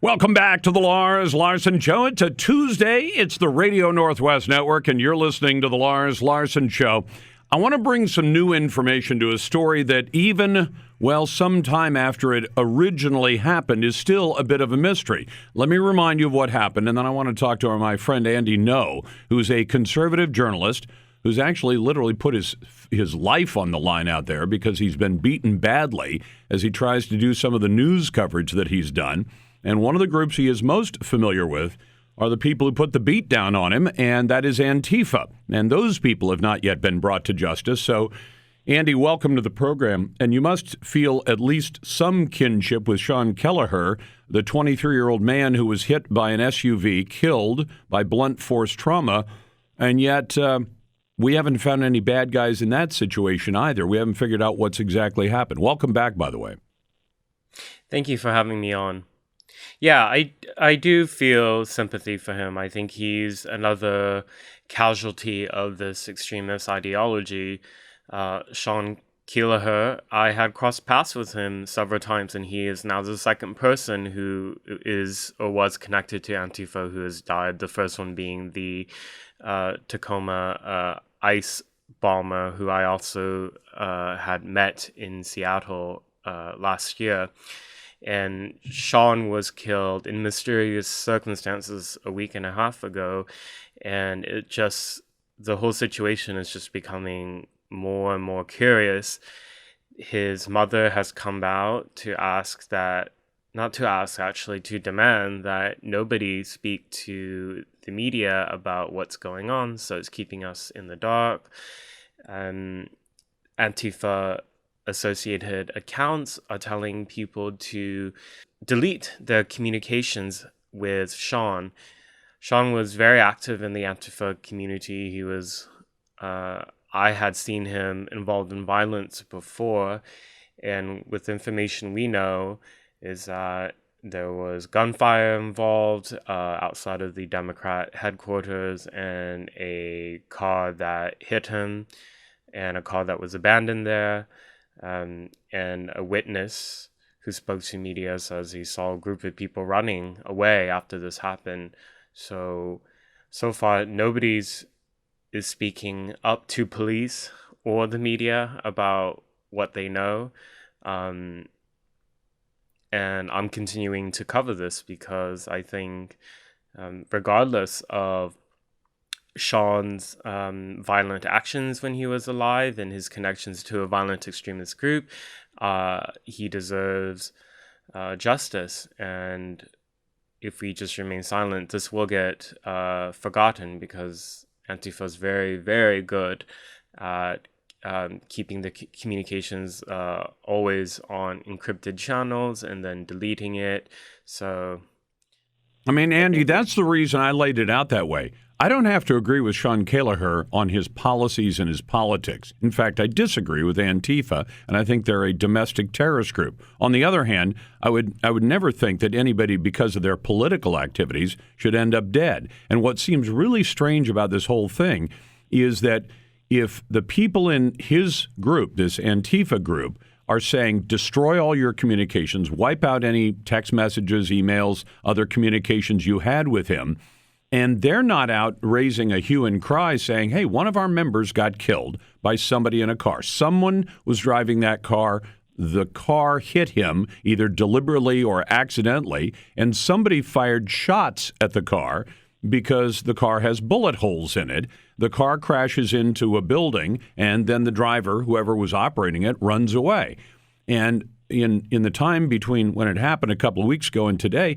Welcome back to the Lars Larson Show. It's a Tuesday. It's the Radio Northwest Network, and you're listening to the Lars Larson Show. I want to bring some new information to a story that even, sometime after it originally happened is still a bit of a mystery. Let me remind you of what happened, and then I want to talk to my friend Andy No, who's a conservative journalist who's actually literally put his life on the line out there because he's been beaten badly as he tries to do some of the news coverage that he's done. And one of the groups he is most familiar with are the people who put the beat down on him, and that is Antifa. And those people have not yet been brought to justice. So, Andy, welcome to the program. And you must feel at least some kinship with Sean Kelleher, the 23-year-old man who was hit by an SUV, killed by blunt force trauma. And yet we haven't found any bad guys in that situation either. We haven't figured out what's exactly happened. Welcome back, by the way. Thank you for having me on. Yeah, I do feel sympathy for him. I think he's another casualty of this extremist ideology. Sean Kelleher, I had crossed paths with him several times, and he is now the second person who is or was connected to Antifa who has died. The first one being the Tacoma ICE bomber, who I also had met in Seattle last year. And Sean was killed in mysterious circumstances a week and a half ago. And the whole situation is just becoming more and more curious. His mother has come out to to demand that nobody speak to the media about what's going on. So it's keeping us in the dark. Antifa associated accounts are telling people to delete their communications with Sean. Sean was very active in the Antifa community. He was, I had seen him involved in violence before, and with information we know is that there was gunfire involved outside of the Democrat headquarters, and a car that hit him, and a car that was abandoned there. And a witness who spoke to media says he saw a group of people running away after this happened. So far, nobody's is speaking up to police or the media about what they know. And I'm continuing to cover this because I think regardless of Sean's violent actions when he was alive and his connections to a violent extremist group, he deserves justice. And if we just remain silent, this will get forgotten, because Antifa is very, very good at keeping the communications always on encrypted channels and then deleting it. So, I mean, Andy, that's the reason I laid it out that way. I don't have to agree with Sean Kelleher on his policies and his politics. In fact, I disagree with Antifa, and I think they're a domestic terrorist group. On the other hand, I would never think that anybody, because of their political activities, should end up dead. And what seems really strange about this whole thing is that if the people in his group, this Antifa group, are saying destroy all your communications, wipe out any text messages, emails, other communications you had with him, and they're not out raising a hue and cry saying, hey, one of our members got killed by somebody in a car. Someone was driving that car. The car hit him either deliberately or accidentally, and somebody fired shots at the car because the car has bullet holes in it. The car crashes into a building, and then the driver, whoever was operating it, runs away. And in the time between when it happened a couple of weeks ago and today,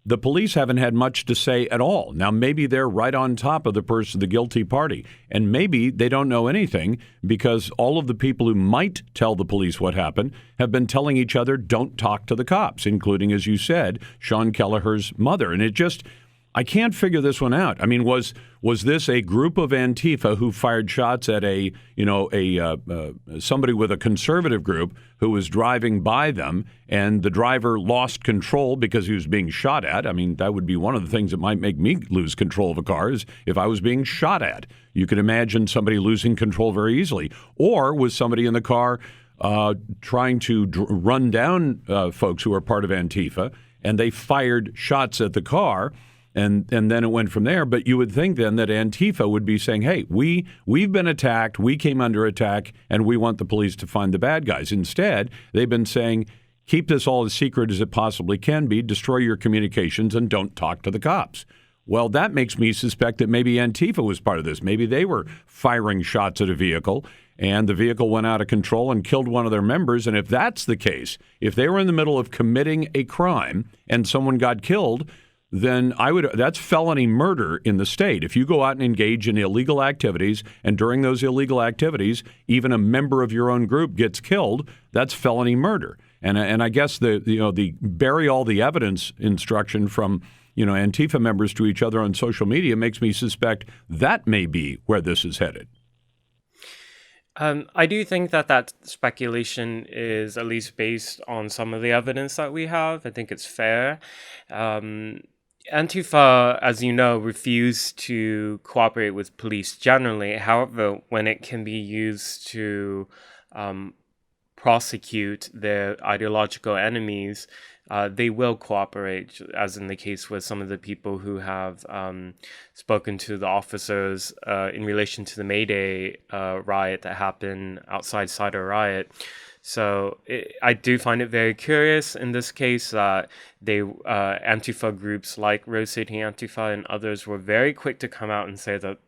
the police haven't had much to say at all. Now, maybe they're right on top of the person, the guilty party, and maybe they don't know anything because all of the people who might tell the police what happened have been telling each other, don't talk to the cops, including, as you said, Sean Kelleher's mother. And I can't figure this one out. I mean, was this a group of Antifa who fired shots at somebody with a conservative group who was driving by them, and the driver lost control because he was being shot at? I mean, that would be one of the things that might make me lose control of a car, is if I was being shot at. You could imagine somebody losing control very easily. Or was somebody in the car trying to run down folks who are part of Antifa, and they fired shots at the car. And then it went from there. But you would think then that Antifa would be saying, hey, we've been attacked, we came under attack, and we want the police to find the bad guys. Instead, they've been saying, keep this all as secret as it possibly can be, destroy your communications, and don't talk to the cops. Well, that makes me suspect that maybe Antifa was part of this. Maybe they were firing shots at a vehicle, and the vehicle went out of control and killed one of their members. And if that's the case, if they were in the middle of committing a crime and someone got killed, then that's felony murder in the state. If you go out and engage in illegal activities, and during those illegal activities, even a member of your own group gets killed, that's felony murder. And I guess the bury all the evidence instruction from Antifa members to each other on social media makes me suspect that may be where this is headed. I do think that speculation is at least based on some of the evidence that we have. I think it's fair. Antifa, as you know, refused to cooperate with police generally. However, when it can be used to prosecute their ideological enemies, they will cooperate, as in the case with some of the people who have spoken to the officers in relation to the May Day riot that happened outside Cider Riot. So I do find it very curious in this case that Antifa groups like Rose City Antifa and others were very quick to come out and say that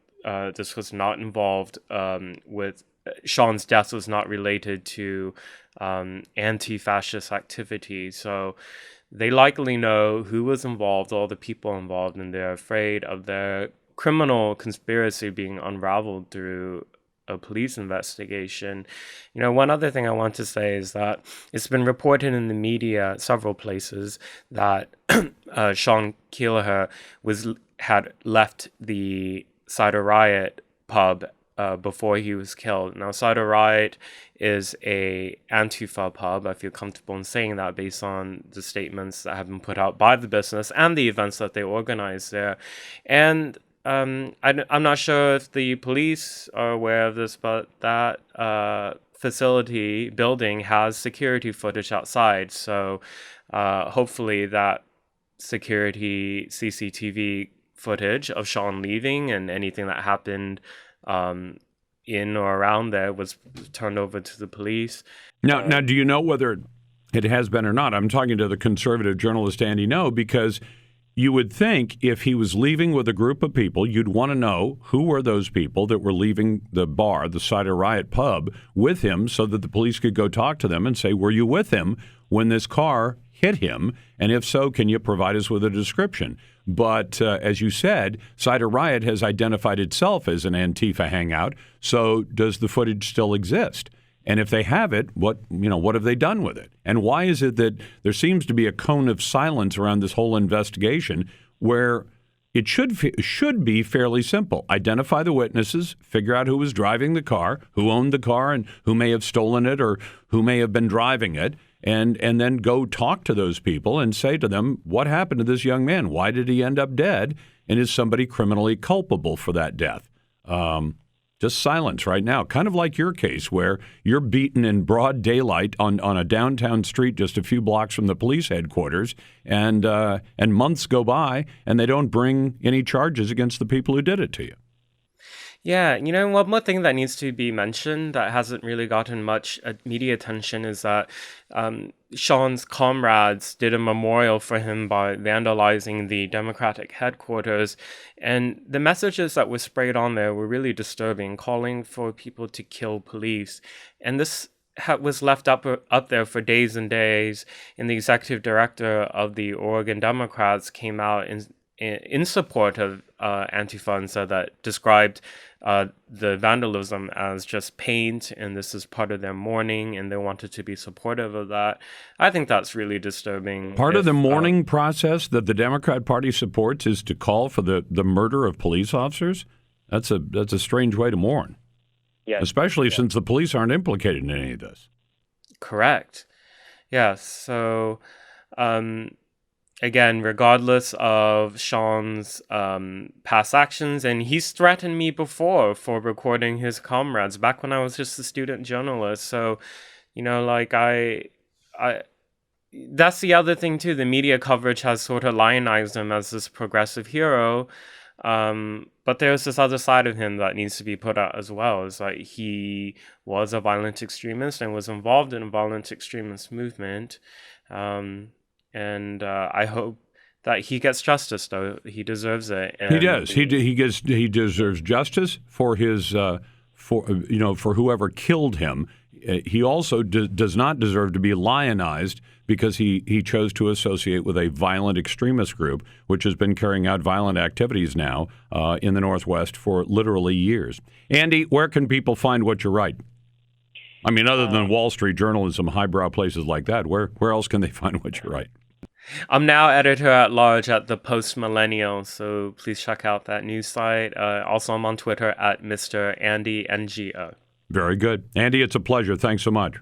this was not involved with Sean's death was not related to anti-fascist activity. So they likely know who was involved, all the people involved, and they're afraid of their criminal conspiracy being unraveled through a police investigation. One other thing I want to say is that it's been reported in the media several places that Sean Kela had left the Cider Riot pub before he was killed. Now, Cider Riot is a Antifa pub. I feel comfortable in saying that based on the statements that have been put out by the business and the events that they organize there. And I'm not sure if the police are aware of this, but that building has security footage outside. So hopefully that security CCTV footage of Sean leaving and anything that happened in or around there was turned over to the police. Now, do you know whether it has been or not? I'm talking to the conservative journalist Andy No, because you would think if he was leaving with a group of people, you'd want to know who were those people that were leaving the bar, the Cider Riot pub, with him so that the police could go talk to them and say, were you with him when this car hit him? And if so, can you provide us with a description? But as you said, Cider Riot has identified itself as an Antifa hangout. So does the footage still exist? And if they have it, what have they done with it? And why is it that there seems to be a cone of silence around this whole investigation where it should be fairly simple? Identify the witnesses, figure out who was driving the car, who owned the car, and who may have stolen it or who may have been driving it, and then go talk to those people and say to them, what happened to this young man? Why did he end up dead? And is somebody criminally culpable for that death? Just silence right now, kind of like your case where you're beaten in broad daylight on a downtown street just a few blocks from the police headquarters, and months go by and they don't bring any charges against the people who did it to you. Yeah, one more thing that needs to be mentioned that hasn't really gotten much media attention is that Sean's comrades did a memorial for him by vandalizing the Democratic headquarters. And the messages that were sprayed on there were really disturbing, calling for people to kill police. And this was left up there for days and days. And the executive director of the Oregon Democrats came out in support of Antifa and said that described the vandalism as just paint, and this is part of their mourning, and they wanted to be supportive of that. I think that's really disturbing. Part of the mourning process that the Democrat Party supports is to call for the murder of police officers. That's a strange way to mourn. Yeah, especially since the police aren't implicated in any of this. Correct. Yeah. So. Again, regardless of Sean's past actions, and he's threatened me before for recording his comrades back when I was just a student journalist. So, I that's the other thing too. The media coverage has sort of lionized him as this progressive hero, but there's this other side of him that needs to be put out as well. Is like he was a violent extremist and was involved in a violent extremist movement, and I hope that he gets justice. Though he deserves it. And He does. He deserves justice for his for whoever killed him. He also does not deserve to be lionized because he chose to associate with a violent extremist group, which has been carrying out violent activities now in the Northwest for literally years. Andy, where can people find what you write? I mean, other than Wall Street journalism, highbrow places like that, where else can they find what you write? I'm now editor at large at the Post Millennial, so please check out that news site. Also, I'm on Twitter at Mr. Andy NGO. Very good. Andy, it's a pleasure. Thanks so much.